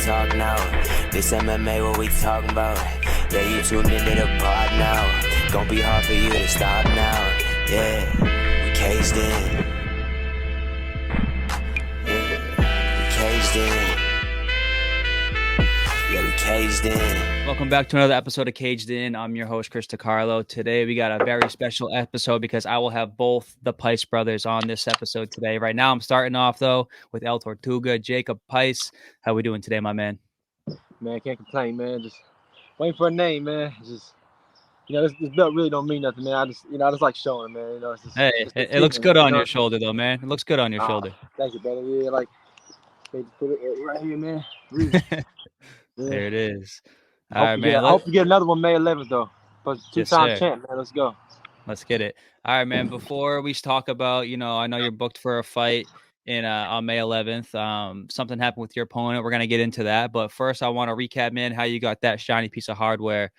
talk now. This MMA, what we talking about? Yeah, you tuned into the pod now. Gonna be hard for you to stop now. Yeah, we caged in. Yeah, we caged in. Yeah, we caged in. Welcome back to another episode of Caged In. I'm your host, Chris DiCarlo. Today, we got a very special episode because I will have both the Pais brothers on this episode today. Right now, I'm starting off, though, with El Tortuga, Jacob Pais. How we doing today, my man? Man, can't complain, man. Just waiting for a name, man. Just, this belt really don't mean nothing, man. I just like showing, man. It's just, Hey, it's it looks good on your shoulder, though, man. It looks good on your Ah, shoulder. Thank you, brother. Yeah, like, they just put it right here, man. Yeah. There it is. All I right, man. hope we get another one May 11th, though. But two-time Yes, champ, man. Let's go. Let's get it. All right, man. Before we talk about, I know you're booked for a fight on May 11th. Something happened with your opponent. We're gonna get into that, but first, I want to recap, man, how you got that shiny piece of hardware,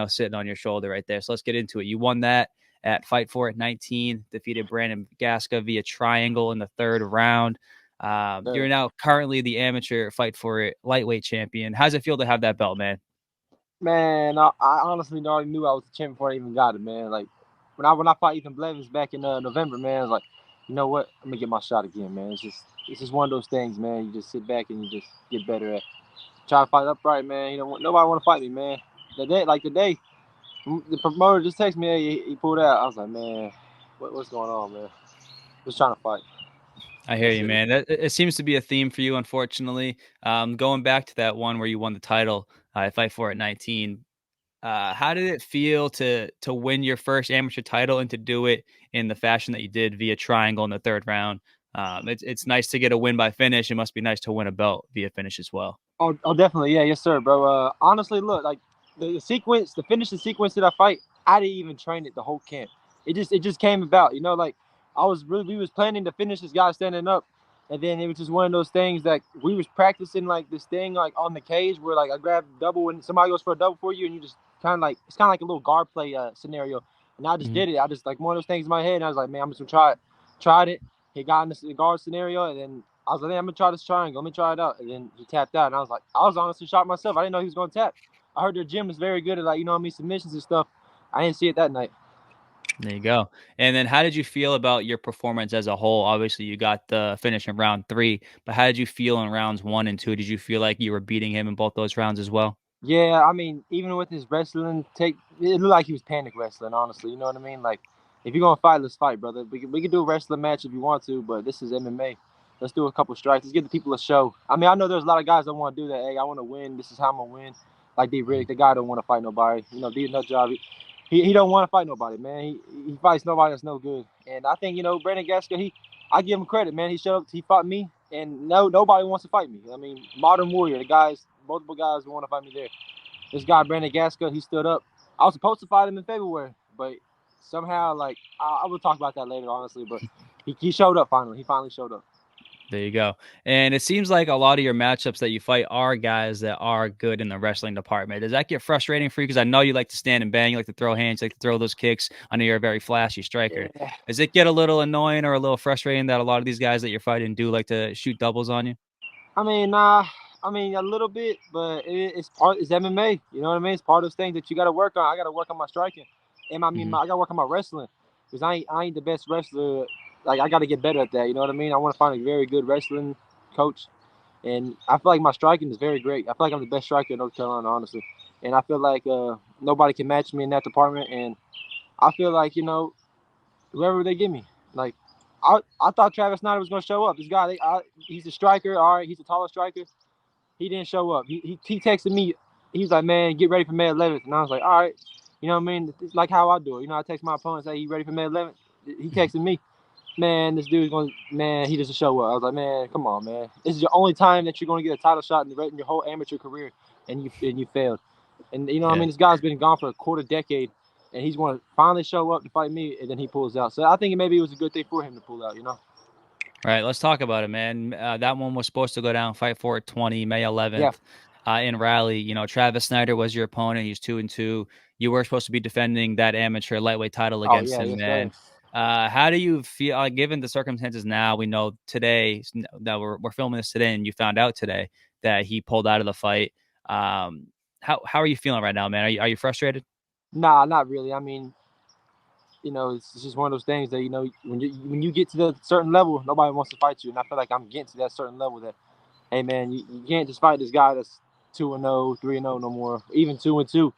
sitting on your shoulder right there. So let's get into it. You won that at Fight For It 19, defeated Brandon Gasca via triangle in the third round. You're now currently the amateur Fight For It lightweight champion. How's it feel to have that belt, man? Man, I honestly already knew I was the champion before I even got it, man. Like, when I fought Ethan Blevins back in November, man, I was like, you know what? I'm gonna get my shot again, man. It's just one of those things, man. You just sit back and you just get better at try to fight upright, man. Nobody want to fight me, man. Today, the promoter just texted me, hey, he pulled out. I was like, man, what's going on, man? Just trying to fight. I hear you, man. It seems to be a theme for you, unfortunately. Going back to that one where you won the title at Fight For It 19, how did it feel to win your first amateur title and to do it in the fashion that you did via triangle in the third round? It's nice to get a win by finish. It must be nice to win a belt via finish as well. Oh, definitely. Yeah, yes, sir, bro. Honestly, look, like the finishing sequence that I fight, I didn't even train it the whole camp. It just came about, like we was planning to finish this guy standing up, and then it was just one of those things that we was practicing like this thing like on the cage where like I grab double and somebody goes for a double for you and you just it's kind of like a little guard play scenario, and I just did it. I just like one of those things in my head, and I was like, man, I'm just gonna try it. Tried it. He got in the guard scenario, and then I was like, man, I'm gonna try this triangle. Let me try it out, and then he tapped out, and I was honestly shocked myself. I didn't know he was gonna tap. I heard their gym is very good at submissions and stuff. I didn't see it that night. There you go. And then how did you feel about your performance as a whole? Obviously, you got the finish in round 3, but how did you feel in rounds 1 and 2? Did you feel like you were beating him in both those rounds as well? Yeah, I mean, even with his wrestling, it looked like he was panic wrestling, honestly. You know what I mean? Like, if you're going to fight, let's fight, brother. We can do a wrestling match if you want to, but this is MMA. Let's do a couple strikes. Let's give the people a show. I mean, I know there's a lot of guys that want to do that. Hey, I want to win. This is how I'm going to win. Like D. Riddick, the guy don't want to fight nobody. D nut job. He don't want to fight nobody, man. He fights nobody that's no good. And I think, Brandon Gasca, I give him credit, man. He showed up, he fought me, and nobody wants to fight me. I mean, Modern Warrior, multiple guys who want to fight me there. This guy, Brandon Gasca, he stood up. I was supposed to fight him in February, but somehow, like, I will talk about that later, honestly, but he showed up finally. He finally showed up. There you go. And it seems like a lot of your matchups that you fight are guys that are good in the wrestling department. Does that get frustrating for you? Because I know you like to stand and bang, you like to throw hands, you like to throw those kicks. I know you're a very flashy striker. Yeah. Does it get a little annoying or a little frustrating that a lot of these guys that you're fighting do like to shoot doubles on you? I mean, a little bit, but it's MMA. You know what I mean? It's part of those things that you got to work on. I got to work on my striking, and I got to work on my wrestling because I ain't the best wrestler. Like, I got to get better at that. You know what I mean? I want to find a very good wrestling coach, and I feel like my striking is very great. I feel like I'm the best striker in North Carolina, honestly, and I feel like nobody can match me in that department. And I feel like whoever they give me, like I thought Travis Snyder was gonna show up. This guy, he's a striker. All right, he's the tallest striker. He didn't show up. He texted me. He's like, man, get ready for May 11th. And I was like, all right. You know what I mean? It's like how I do it. I text my opponent, say, you ready for May 11th? He texted me, man, this dude's he doesn't show up. I was like, man, come on, man. This is your only time that you're going to get a title shot in your whole amateur career, and you failed. And what I mean? This guy's been gone for a quarter decade, and he's going to finally show up to fight me, and then he pulls out. So I think maybe it was a good thing for him to pull out, All right, let's talk about it, man. That one was supposed to go down Fight For It 20, May 11th. Yeah. In Raleigh. Travis Snyder was your opponent. He's 2-2. You were supposed to be defending that amateur lightweight title against him, man. How do you feel, given the circumstances now? We know today that we're filming this today, and you found out today that he pulled out of the fight. How are you feeling right now, man? Are you frustrated? Nah, not really. I mean, it's just one of those things that when you get to the certain level, nobody wants to fight you, and I feel like I'm getting to that certain level that, hey man, you can't just fight this guy that's 2-0, 3-0 no more, even 2-2.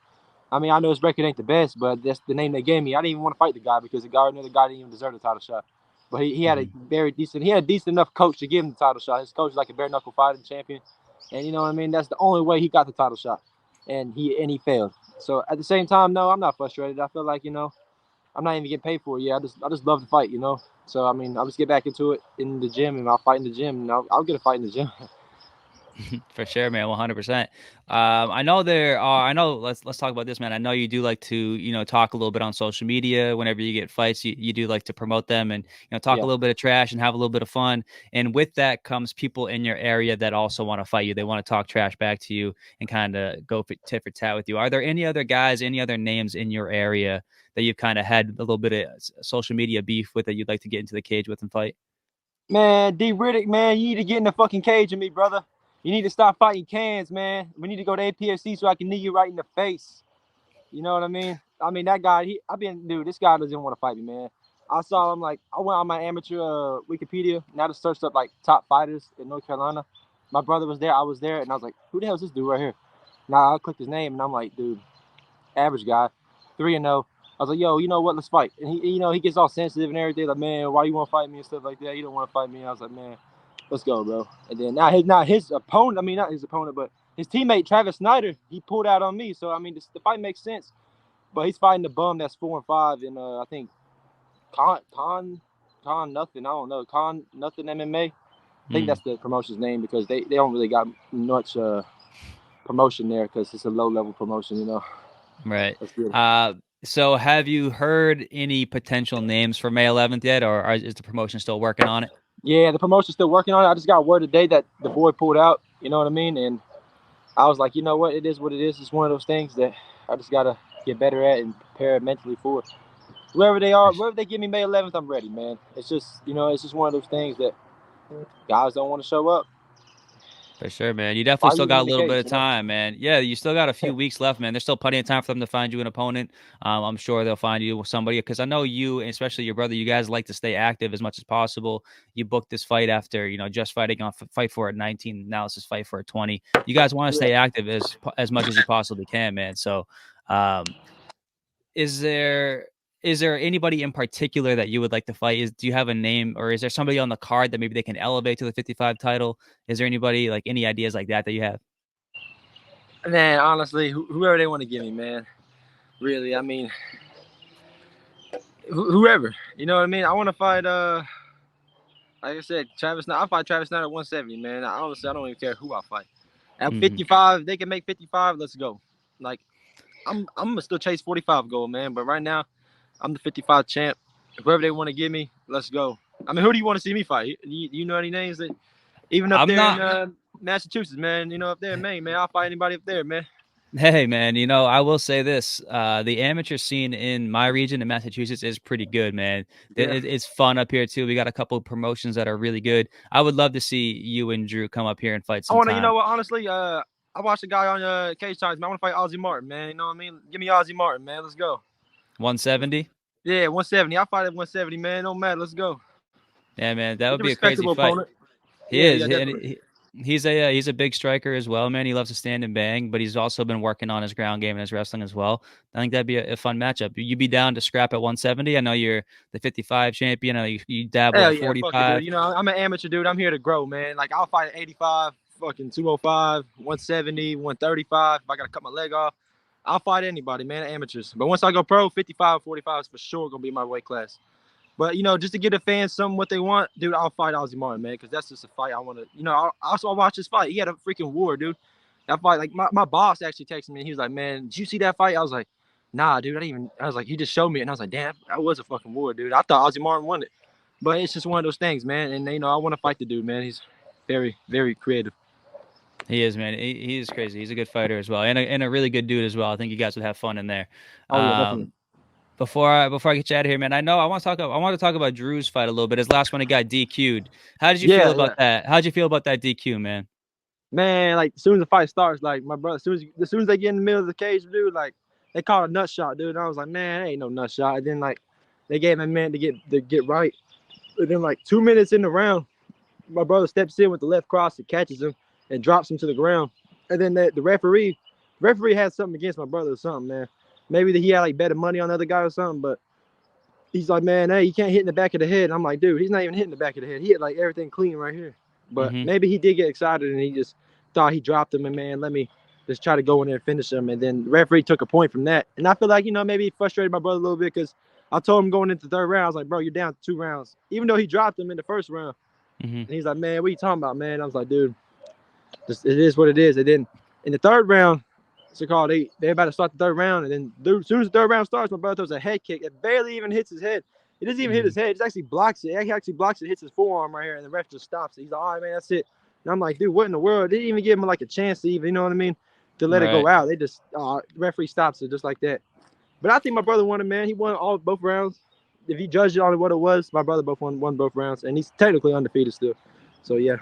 I mean, I know his record ain't the best, but that's the name they gave me. I didn't even want to fight the guy because another guy didn't even deserve the title shot. But he had a decent enough coach to give him the title shot. His coach is like a bare knuckle fighting champion, and you know what I mean. That's the only way he got the title shot, and he failed. So at the same time, no, I'm not frustrated. I feel like I'm not even getting paid for it. Yeah, I just love to fight, So I mean, I'll just get back into it in the gym, and I'll fight in the gym, and I'll get a fight in the gym. For sure, man. 100%. I know there are, I know, let's talk about this, man. I know you do like to, talk a little bit on social media. Whenever you get fights, you do like to promote them and, talk a little bit of trash and have a little bit of fun. And with that comes people in your area that also want to fight you. They want to talk trash back to you and kind of go tit for tat with you. Are there any other guys, any other names in your area that you've kind of had a little bit of social media beef with that you'd like to get into the cage with and fight? Man, D Riddick, man, you need to get in the fucking cage with me, brother. You need to stop fighting cans, man. We need to go to APFC so I can knee you right in the face. You know what I mean? I mean, that guy, this guy doesn't want to fight me, man. I saw him, I went on my amateur Wikipedia, and I just searched up, top fighters in North Carolina. My brother was there, I was there, and I was like, who the hell is this dude right here? Now I clicked his name, and I'm like, dude, average guy, 3-0. I was like, yo, you know what? Let's fight. And he gets all sensitive and everything. Like, man, why you want to fight me and stuff like that? You don't want to fight me. I was like, man, let's go, bro. And then not his opponent. I mean, not his opponent, but his teammate Travis Snyder. He pulled out on me. So I mean, the fight makes sense. But he's fighting the bum that's 4-5 in I think Con nothing. I don't know. Con nothing MMA. I think that's the promotion's name because they don't really got much promotion there because it's a low level promotion. Right. So have you heard any potential names for May 11th yet, or is the promotion still working on it? Yeah, the promotion's still working on it. I just got word today that the boy pulled out, you know what I mean? And I was like, you know what? It is what it is. It's one of those things that I just got to get better at and prepare mentally for. Wherever they give me May 11th, I'm ready, man. It's just, it's just one of those things that guys don't want to show up. For sure, man. You definitely still got a little bit of time, man. Yeah, you still got a few weeks left, man. There's still plenty of time for them to find you an opponent. I'm sure they'll find you somebody because I know you, and especially your brother, you guys like to stay active as much as possible. You booked this fight after, just fighting on Fight for It 19. Now it's just Fight for It 20. You guys want to stay active as much as you possibly can, man. So, is there anybody in particular that you would like to fight? Do you have a name, or is there somebody on the card that maybe they can elevate to the 55 title? Is there anybody, any ideas like that you have? Man, honestly, whoever they want to give me, man. Really, I mean, whoever. You know what I mean? I want to fight, like I said, Travis Snyder. I'll fight Travis Snyder at 170, man. Honestly, I don't even care who I fight. At 55, they can make 55. Let's go. I'm gonna still chase 45 gold, man. But right now, I'm the 55 champ. Whoever they want to give me, let's go. I mean, who do you want to see me fight? You know any names that even up there in Massachusetts, man? Up there in Maine, man. I'll fight anybody up there, man. Hey, man, I will say this. The amateur scene in my region in Massachusetts is pretty good, man. Yeah. It's fun up here, too. We got a couple of promotions that are really good. I would love to see you and Drew come up here and fight sometime. You know what, honestly, I watched a guy on Cage Times, man. I want to fight Ozzy Martin, man. You know what I mean? Give me Ozzy Martin, man. Let's go. 170? Yeah, 170. I'll fight at 170, man. No matter. Let's go. Yeah, man. That would be a crazy fight. Opponent. He is. Yeah, he's a big striker as well, man. He loves to stand and bang, but he's also been working on his ground game and his wrestling as well. I think that'd be a fun matchup. You'd be down to scrap at 170. I know you're the 55 champion. I know you dabble at 45. It, I'm an amateur dude. I'm here to grow, man. I'll fight at 85, fucking 205, 170, 135. If I got to cut my leg off, I'll fight anybody, man, amateurs. But once I go pro, 55, 45 is for sure going to be my weight class. But, just to give the fans something what they want, dude, I'll fight Ozzy Martin, man, because that's just a fight I want to, I also watch this fight. He had a freaking war, dude. That fight, my boss actually texted me, and he was like, man, did you see that fight? I was like, nah, dude, I was like, he just showed me it, and I was like, damn, that was a fucking war, dude. I thought Ozzy Martin won it. But it's just one of those things, man, and, I want to fight the dude, man. He's very, very creative. He is, man. He is crazy. He's a good fighter as well, and a really good dude as well. I think you guys would have fun in there. Oh, yeah, definitely. Before I get you out of here, man, I want to talk about Drew's fight a little bit. His last one, he got DQ'd. How did you feel about that? How did you feel about that DQ, man? Man, like as soon as the fight starts, like my brother, as soon as they get in the middle of the cage, dude, like they called a nut shot, dude. And I was like, man, ain't no nut shot. And then like they gave him a minute to get right. But then like 2 minutes in the round, my brother steps in with the left cross and catches him and drops him to the ground. And then the referee had something against my brother or something, man. Maybe that he had like better money on the other guy or something, but he's like, man, hey, you can't hit in the back of the head. And I'm like, dude, he's not even hitting the back of the head. He hit like everything clean right here. But maybe he did get excited and he just thought he dropped him. And man, let me just try to go in there and finish him. And then the referee took a point from that. And I feel like, maybe he frustrated my brother a little bit because I told him going into the third round, I was like, bro, you're down 2 rounds. Even though he dropped him in the first round. And he's like, man, what are you talking about, man? I was like, dude, it is what it is. And then in the third round, they're about to start the third round. And then dude, as soon as the third round starts, my brother throws a head kick. It barely even hits his head. It doesn't even hit his head. It actually blocks it. It actually blocks it, hits his forearm right here, and the ref just stops it. He's like, all right, man, that's it. And I'm like, dude, what in the world? They didn't even give him like a chance to even, you know what I mean, to let it go out. They just, the referee stops it just like that. But I think my brother won it, man. He won both rounds. If you judged it on what it was, my brother won both rounds, and he's technically undefeated still. So yeah.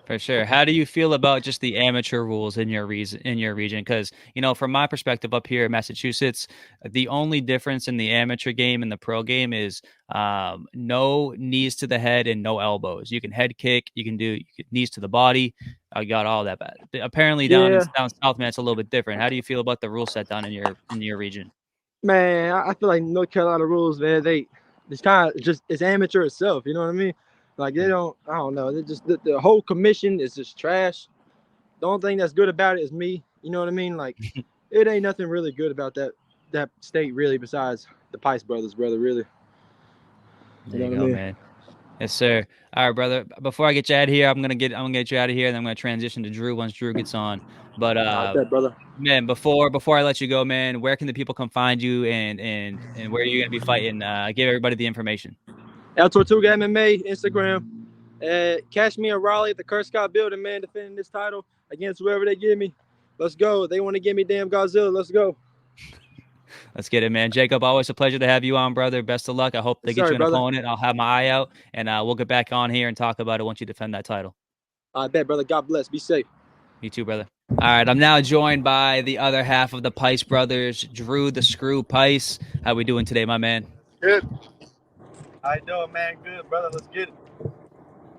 For sure. How do you feel about just the amateur rules in your region? Because, from my perspective up here in Massachusetts, the only difference in the amateur game and the pro game is no knees to the head and no elbows. You can head kick, you can knees to the body. I got all that bad. Apparently down south, man, it's a little bit different. How do you feel about the rule set down in your region? Man, I feel like North Carolina rules, man, it's kind of just, it's amateur itself. You know what I mean? Like I don't know. They just the whole commission is just trash. The only thing that's good about it is me. You know what I mean? Like it ain't nothing really good about that state really besides the Pais Brothers, brother. Really. There you go, man. Yes, sir. All right, brother. Before I get you out of here, I'm gonna get you out of here, and then I'm gonna transition to Drew once Drew gets on. But brother. Man, before I let you go, man, where can the people come find you and where are you gonna be fighting? Give everybody the information. El Tortuga MMA, Instagram. Catch me in Raleigh at the Kurt Scott Building, man, defending this title against whoever they give me. Let's go. They want to give me damn Godzilla. Let's go. Let's get it, man. Jacob, always a pleasure to have you on, brother. Best of luck. I hope they get you an opponent. I'll have my eye out, and we'll get back on here and talk about it once you defend that title. I bet, brother. God bless. Be safe. You too, brother. All right, I'm now joined by the other half of the Pais Brothers, Drew the Screw Pais. How we doing today, my man? Good. How you doing, man? Good, brother. Let's get it.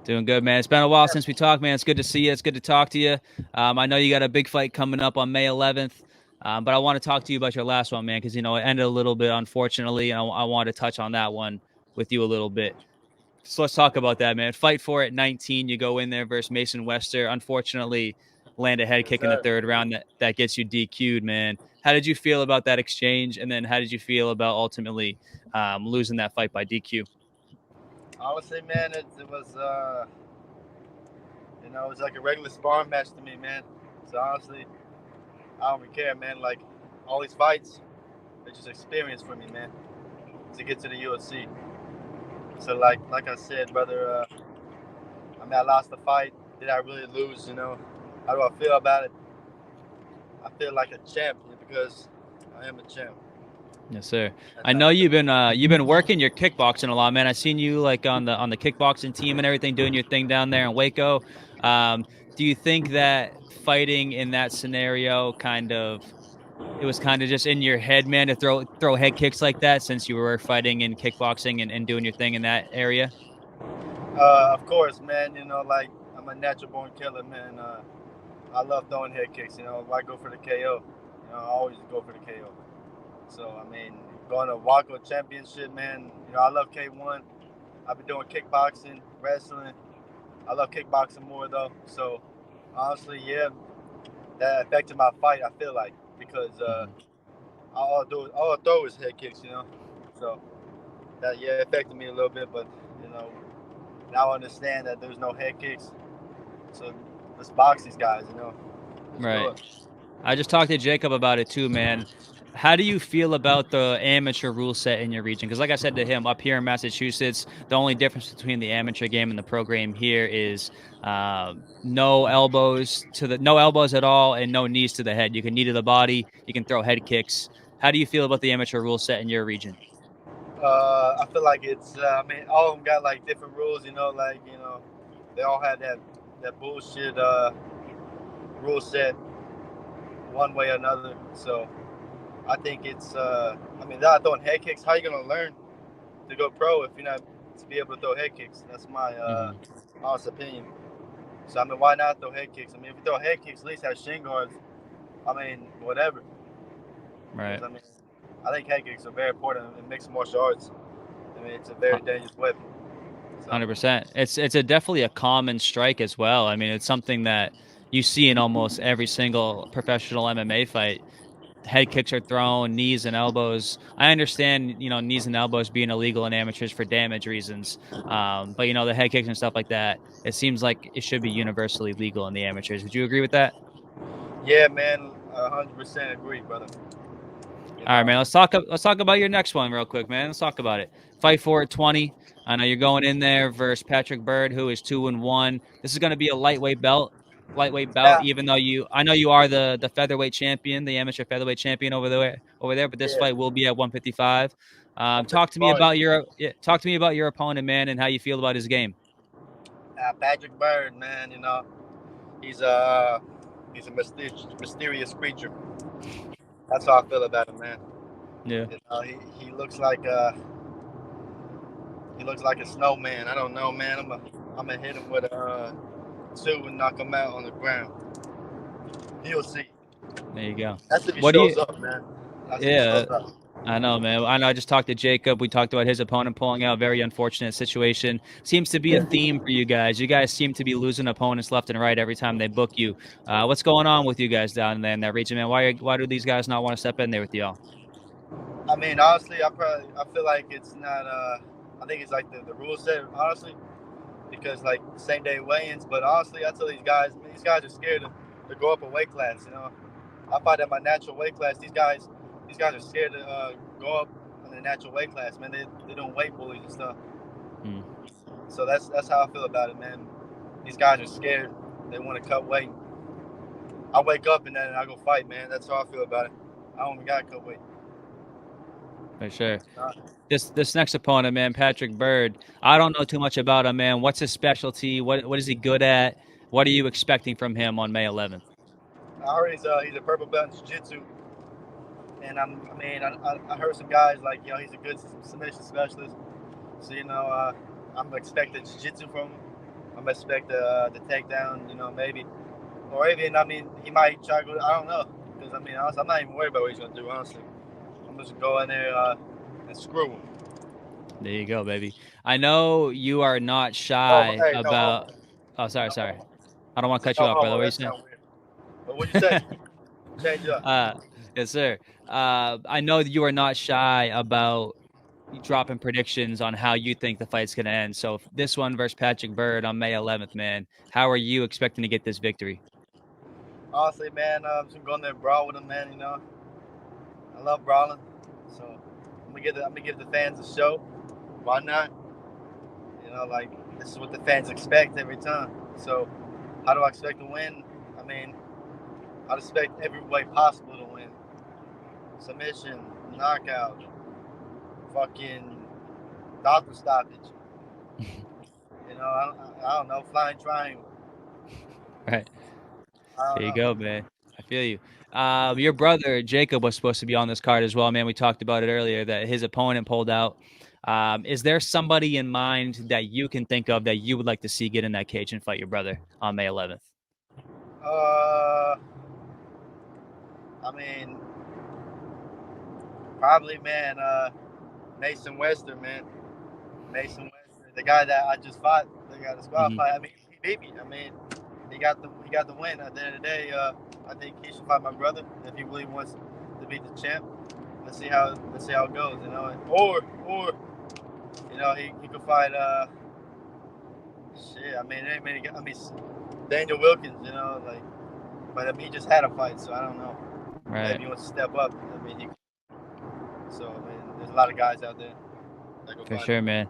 Doing good, man. It's been a while since we talked, man. It's good to see you. It's good to talk to you. I know you got a big fight coming up on May 11th, but I want to talk to you about your last one, man, because, it ended a little bit, unfortunately, and I want to touch on that one with you a little bit. So let's talk about that, man. Fight for it, 19. You go in there versus Mason Wester. Unfortunately, land a head kick in the third round that gets you DQ'd, man. How did you feel about that exchange? And then how did you feel about ultimately losing that fight by DQ? Honestly, man, it was, it was like a regular sparring match to me, man. So honestly, I don't really care, man. Like all these fights, it's just experience for me, man, to get to the UFC. So like I said, brother, I lost the fight. Did I really lose? How do I feel about it? I feel like a champ because I am a champ. Yes, sir. I know you've been working your kickboxing a lot, man. I've seen you like on the kickboxing team and everything, doing your thing down there in Waco. Do you think that fighting in that scenario it was kind of just in your head, man, to throw head kicks like that since you were fighting in kickboxing and doing your thing in that area? Of course, man. Like I'm a natural born killer, man. I love throwing head kicks. I go for the KO. I always go for the KO. So, going to WACO Championship, man, I love K1. I've been doing kickboxing, wrestling. I love kickboxing more, though. So, honestly, yeah, that affected my fight, I feel like, because all I throw is head kicks, So, that, affected me a little bit, but, now I understand that there's no head kicks. So, let's box these guys, Right. I just talked to Jacob about it, too, man. How do you feel about the amateur rule set in your region? Because like I said to him, up here in Massachusetts, the only difference between the amateur game and the pro game here is no elbows at all and no knees to the head. You can knee to the body. You can throw head kicks. How do you feel about the amateur rule set in your region? I feel like it's, all of them got like different rules, they all have that bullshit, rule set one way or another. So I think it's, I mean, without throwing head kicks, how are you going to learn to go pro if you're not to be able to throw head kicks? That's my honest opinion. So, I mean, why not throw head kicks? I mean, if you throw head kicks, at least have shin guards. I mean, whatever. Right. I mean, I think head kicks are very important in mixed martial arts. I mean, it's a very dangerous weapon. 100%. It's definitely a common strike as well. I mean, it's something that you see in almost every single professional MMA fight. Head kicks are thrown, knees and elbows. I understand, knees and elbows being illegal in amateurs for damage reasons. But the head kicks and stuff like that, it seems like it should be universally legal in the amateurs. Would you agree with that? Yeah, man, 100% agree, brother. All right, man. Let's talk about your next one real quick, man. Let's talk about it. Fight for at 20. I know you're going in there versus Patrick Byrd, who is 2-1. This is going to be a lightweight bout. Yeah. Even though I know you are the featherweight champion, the amateur featherweight champion over there. But this fight will be at 155. Talk to me about your opponent, man, and how you feel about his game. Patrick Byrd, man, he's a mysterious creature. That's how I feel about him, man. Yeah. He looks like a snowman. I don't know, man. I'm gonna hit him with a 2 and knock him out on the ground. You'll see. There you go. That's if he shows up, man. That's if he shows up. I know, man. I know. I just talked to Jacob. We talked about his opponent pulling out. Very unfortunate situation. Seems to be a theme for you guys. You guys seem to be losing opponents left and right every time they book you. What's going on with you guys down there in that region, man? Why do these guys not want to step in there with y'all? I mean, honestly, I feel like it's not. I think it's like the rule set, honestly, because like same day weigh-ins. But honestly, I tell these guys are scared to go up a weight class. I fight at my natural weight class. These guys are scared to go up in the natural weight class, man. They don't weight bullies and stuff. So that's how I feel about it, man. These guys are scared. They want to cut weight. I wake up and then I go fight, man. That's how I feel about it. I don't even gotta cut weight. For sure. This next opponent, man, Patrick Byrd. I don't know too much about him, man. What's his specialty? What is he good at? What are you expecting from him on May 11th? I heard he's a purple belt in jiu-jitsu. And I heard some guys like, he's a good submission specialist. So, I'm expecting jiu-jitsu from him. I'm expecting the takedown, maybe. Or even, he might try to go, I don't know. Because, honestly, I'm not even worried about what he's going to do, honestly. I'm just going in there and screw him. There you go, baby. I know you are not shy about... Oh, sorry. I don't want to cut you off, brother. What are you saying? But what you say? Change it up. Yes, sir. I know that you are not shy about dropping predictions on how you think the fight's going to end. So this one versus Patrick Byrd on May 11th, man, how are you expecting to get this victory? Honestly, man, I'm just going there and brawl with him, man. I love brawling. So I'm gonna give the fans a show. Why not? This is what the fans expect every time. So how do I expect to win? I expect every way possible to win. Submission, knockout, fucking doctor stoppage. I don't know, flying triangle. Right. There you go, man. I feel you. Your brother, Jacob, was supposed to be on this card as well, man. We talked about it earlier that his opponent pulled out. Is there somebody in mind that you can think of that you would like to see get in that cage and fight your brother on May 11th? Probably, man, Mason Wester, man. Mason Wester, the guy that I just fought, the guy that's qualified. He beat me. He got the win. At the end of the day, I think he should fight my brother if he really wants to beat the champ. Let's see how it goes, Or he could fight Daniel Wilkins, but he just had a fight, so I don't know. Right. Maybe he wants to step up. There's a lot of guys out there that go For fight sure, him. man.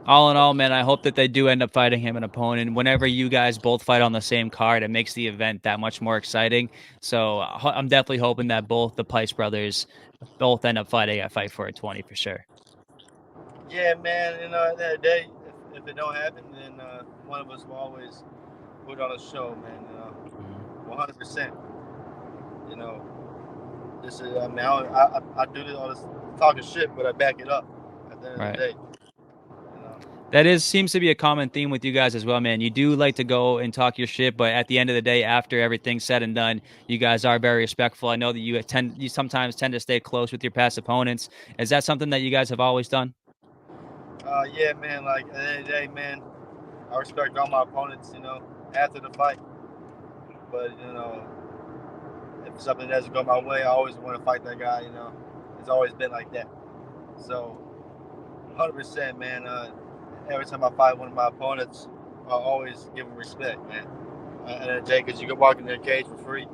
All in all, man, I hope that they do end up fighting him an opponent. Whenever you guys both fight on the same card, it makes the event that much more exciting. So I'm definitely hoping that both the Pais brothers both end up fighting at Fight for a 20 for sure. Yeah, man. At the end of the day, if it don't happen, then one of us will always put on a show, man. 100%. You know, this is, I mean, I do this all this talking shit, but I back it up at the end of the day. You know? That seems to be a common theme with you guys as well, man. You do like to go and talk your shit, but at the end of the day, after everything's said and done, you guys are very respectful. I know that you sometimes tend to stay close with your past opponents. Is that something that you guys have always done? Yeah, man. Like at the end of the day, man, I respect all my opponents. You know, after the fight, but you know, if something doesn't go my way, I always want to fight that guy. You know, it's always been like that. So, 100%, man. Every time I fight one of my opponents, I always give them respect, man. And Jay, because you can walk in their cage for free.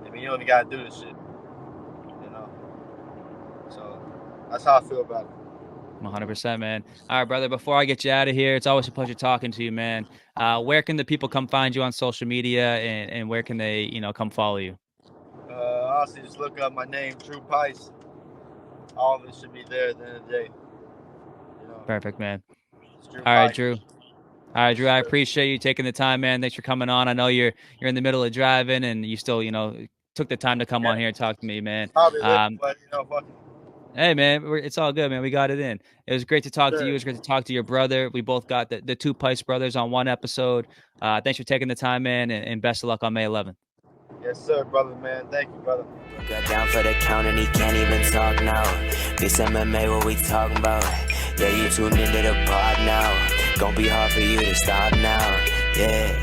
I mean, you don't even got to do this shit. You know? So, that's how I feel about it. 100%, man. All right, brother, before I get you out of here, it's always a pleasure talking to you, man. Where can the people come find you on social media, and where can they, come follow you? Honestly, just look up my name, Drew Pais. All of it should be there at the end of the day. You know? Perfect, man. Drew All right, Pais. Drew. All right, Drew, I appreciate you taking the time, man. Thanks for coming on. I know you're in the middle of driving, and you still, took the time to come on here and talk to me, man. Probably living, but fuck it. Hey, man, it's all good, man. We got it in. It was great to talk to you. It was great to talk to your brother. We both got the two Pais brothers on one episode. Thanks for taking the time, man, and best of luck on May 11th. Yes, sir, brother, man. Thank you, brother. Got down for the count and he can't even talk now. This MMA, what we talking about? Yeah, you tuned into the pod now. Gonna be hard for you to stop now. Yeah,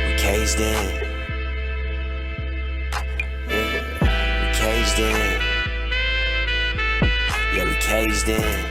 we caged in. Yeah, we caged in. Yeah, we caged in.